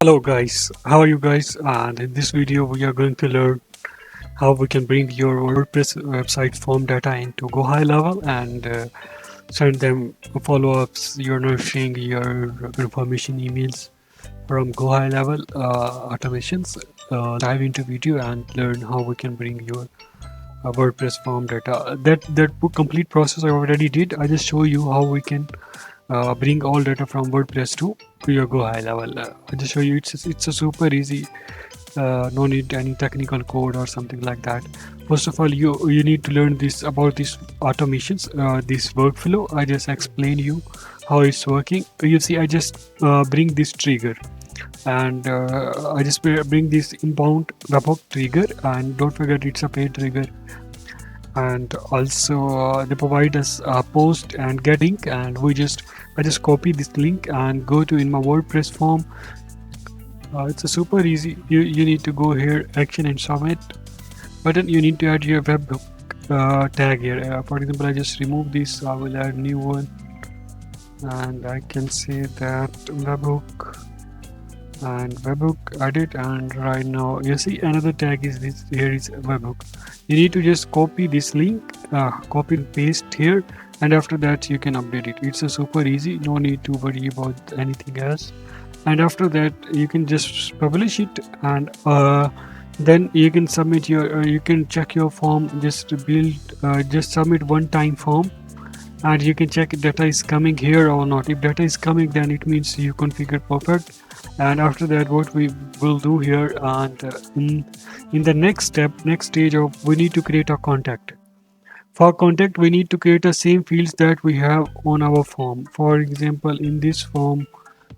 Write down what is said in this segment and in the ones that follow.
Hello guys, how are you guys? And in this video we are going to learn how we can bring your WordPress website form data into GoHighLevel and send them follow-ups, your nurturing, your confirmation emails from GoHighLevel automations. Dive into video and learn how we can bring your WordPress form data. That complete process I already did. I just show you how we can bring all data from WordPress to your GoHighLevel. I just show you it's a super easy. No need any technical code or something like that. First of all, you need to learn this about these automations, this workflow. I just explain you how it's working. You see, I just bring this trigger and I just bring this inbound webhook trigger, and don't forget it's a paid trigger. And also they provide us a post and get link, and I just copy this link and go to in my WordPress form. It's a super easy. You need to go here, action and submit button. You need to add your webhook tag here. For example, I just remove this. I will add new one, and I can say that webhook and webhook edit. And right now you see another tag is this. Here is webhook. You need to just copy this link, copy and paste here, and after that you can update it. It's a super easy, no need to worry about anything else. And after that you can just publish it, and then you can submit your you can check your form. Just just submit one time form, and you can check if data is coming here or not. If data is coming, then it means you configured perfect. And after that, what we will do here, and in the next stage of, we need to create a contact. For contact, we need to create the same fields that we have on our form. For example, in this form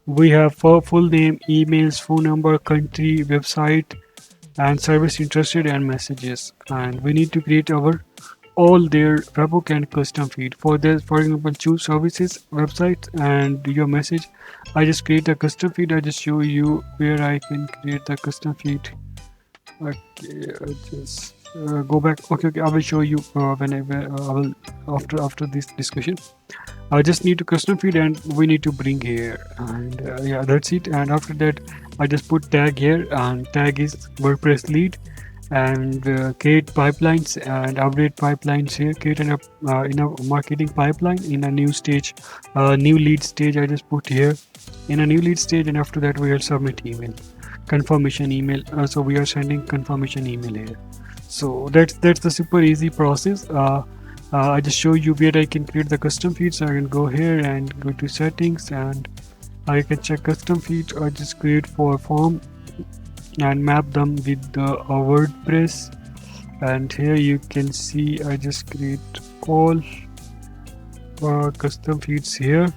we have for full name, emails, phone number, country, website, and service interested, and messages. And we need to create our all their webhook and custom feed. For this, for example, choose services, website, and your message. I just create a custom feed. I just show you where I can create the custom feed. Okay, I just go back. Okay, I will show you whenever I will after this discussion. I just need to custom feed, and we need to bring here, and yeah, that's it. And after that I just put tag here, and tag is WordPress lead, and create pipelines and update pipelines here. Create in a marketing pipeline in a new stage, new lead stage. I just put here in a new lead stage, and after that we will submit email, confirmation email. So we are sending confirmation email here. So that's the super easy process. I just show you where I can create the custom feeds. So I can go here and go to settings, and I can check custom feeds. I just create for form and map them with the WordPress. And here you can see I just create all custom feeds here.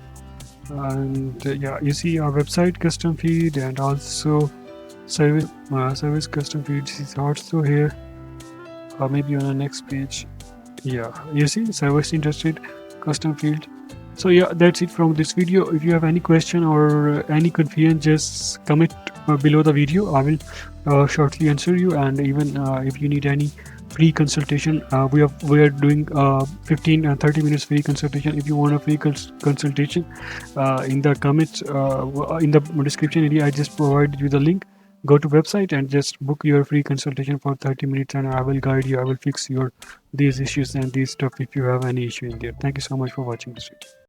And yeah, you see our website custom feed, and also service custom feeds is also here, or maybe on the next page. Yeah, you see service interested custom field. So yeah, that's it from this video. If you have any question or any confusion, just comment below the video. I will shortly answer you. And even if you need any free consultation, we are doing 15 and 30 minutes free consultation. If you want a free consultation, in the comments, in the description area, I just provide you the link. Go to website and just book your free consultation for 30 minutes, and I will guide you. I will fix your these issues and these stuff if you have any issue in there. Thank you so much for watching this video.